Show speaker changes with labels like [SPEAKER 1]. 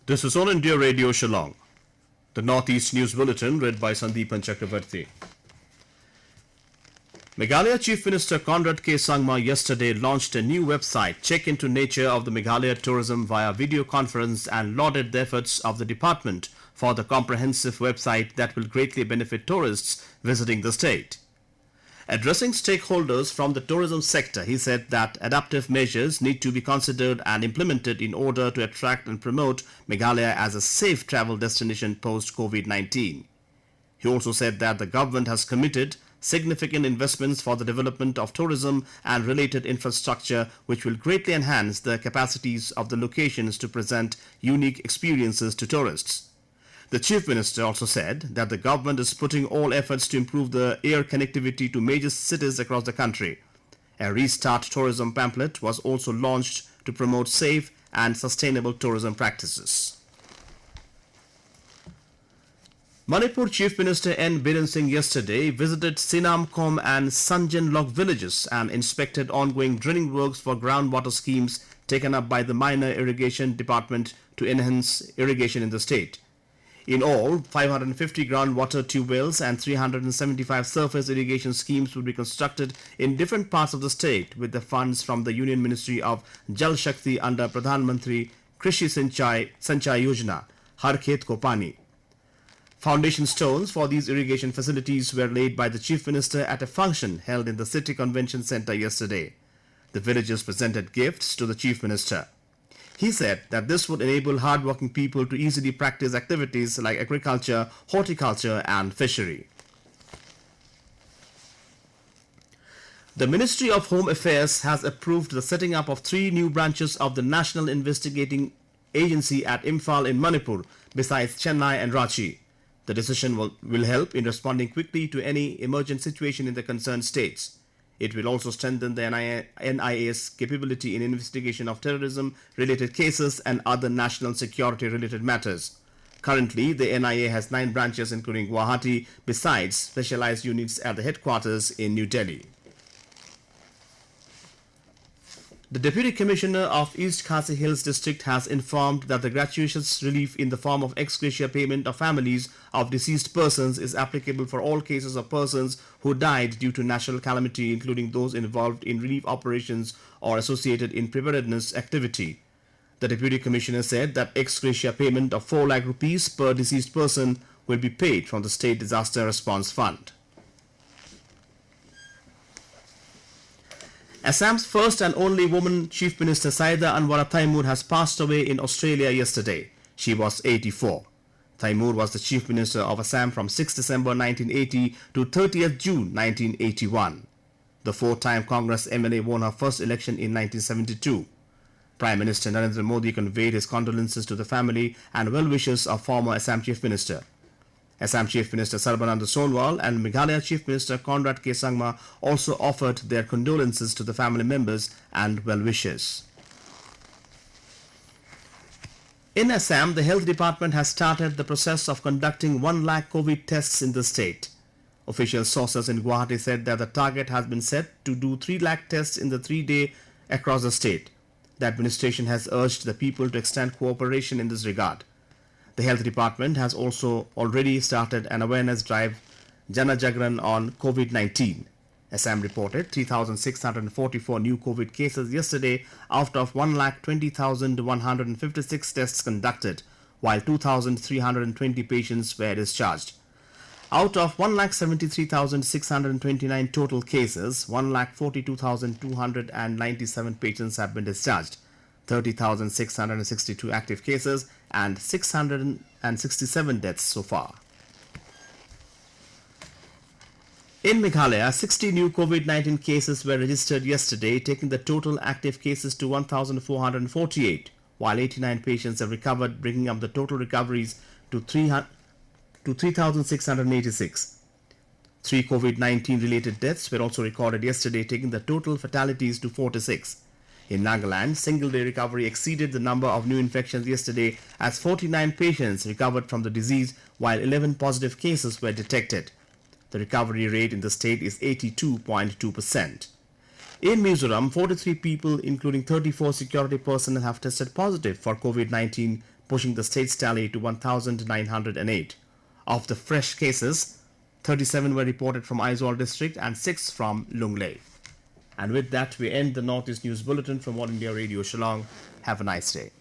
[SPEAKER 1] This is All India Radio Shillong. The Northeast News Bulletin read by Sandeepan Chakravarti. Meghalaya Chief Minister Conrad K. Sangma yesterday launched a new website, Check into Nature of the Meghalaya Tourism via video conference, and lauded the efforts of the department for the comprehensive website that will greatly benefit tourists visiting the state. Addressing stakeholders from the tourism sector, he said that adaptive measures need to be considered and implemented in order to attract and promote Meghalaya as a safe travel destination post-COVID-19. He also said that the government has committed significant investments for the development of tourism and related infrastructure, which will greatly enhance the capacities of the locations to present unique experiences to tourists. The Chief Minister also said that the government is putting all efforts to improve the air connectivity to major cities across the country. A Restart Tourism pamphlet was also launched to promote safe and sustainable tourism practices. Manipur Chief Minister Biren Singh yesterday visited Sinam Kom and Sanjenlok villages and inspected ongoing drilling works for groundwater schemes taken up by the Minor Irrigation Department to enhance irrigation in the state. In all, 550 groundwater tube wells and 375 surface irrigation schemes will be constructed in different parts of the state with the funds from the Union Ministry of Jal Shakti under Pradhan Mantri Krishi Sinchay Yojana, Har Khet Ko Pani. Foundation stones for these irrigation facilities were laid by the Chief Minister at a function held in the City Convention Centre yesterday. The villagers presented gifts to the Chief Minister. He said that this would enable hard-working people to easily practice activities like agriculture, horticulture and fishery. The Ministry of Home Affairs has approved the setting up of 3 new branches of the National Investigating Agency at Imphal in Manipur, besides Chennai and Ranchi. The decision will help in responding quickly to any emergent situation in the concerned states. It will also strengthen the NIA's capability in investigation of terrorism-related cases and other national security-related matters. Currently, the NIA has 9 branches including Guwahati, besides specialized units at the headquarters in New Delhi. The Deputy Commissioner of East Khasi Hills District has informed that the gratuitous relief in the form of ex-gratia payment of families of deceased persons is applicable for all cases of persons who died due to natural calamity, including those involved in relief operations or associated in preparedness activity. The Deputy Commissioner said that ex-gratia payment of 4 lakh rupees per deceased person will be paid from the State Disaster Response Fund. Assam's first and only woman Chief Minister Syeda Anwara Taimur has passed away in Australia yesterday. She was 84. Taimur was the Chief Minister of Assam from 6 December 1980 to 30th June 1981. The 4-time Congress MLA won her first election in 1972. Prime Minister Narendra Modi conveyed his condolences to the family and well-wishes of former Assam Chief Minister. Assam Chief Minister Sarbananda Sonowal and Meghalaya Chief Minister Conrad K. Sangma also offered their condolences to the family members and well-wishers. In Assam, the Health Department has started the process of conducting 1 lakh COVID tests in the state. Official sources in Guwahati said that the target has been set to do 3 lakh tests in the 3-day across the state. The administration has urged the people to extend cooperation in this regard. The Health Department has also already started an awareness drive, Jana Jagran, on COVID-19. Assam reported 3,644 new COVID cases yesterday out of 1,20,156 tests conducted, while 2,320 patients were discharged. Out of 1,73,629 total cases, 1,42,297 patients have been discharged. 30,662 active cases and 667 deaths so far. In Meghalaya, 60 new COVID-19 cases were registered yesterday, taking the total active cases to 1,448, while 89 patients have recovered, bringing up the total recoveries to 3,686. 3 COVID-19 related deaths were also recorded yesterday, taking the total fatalities to 46. In Nagaland, single-day recovery exceeded the number of new infections yesterday as 49 patients recovered from the disease, while 11 positive cases were detected. The recovery rate in the state is 82.2%. In Mizoram, 43 people, including 34 security personnel, have tested positive for COVID-19 pushing the state's tally to 1,908. Of the fresh cases, 37 were reported from Aizawl district and 6 from Lunglei. And with that, we end the Northeast News Bulletin from All India Radio Shillong. Have a nice day.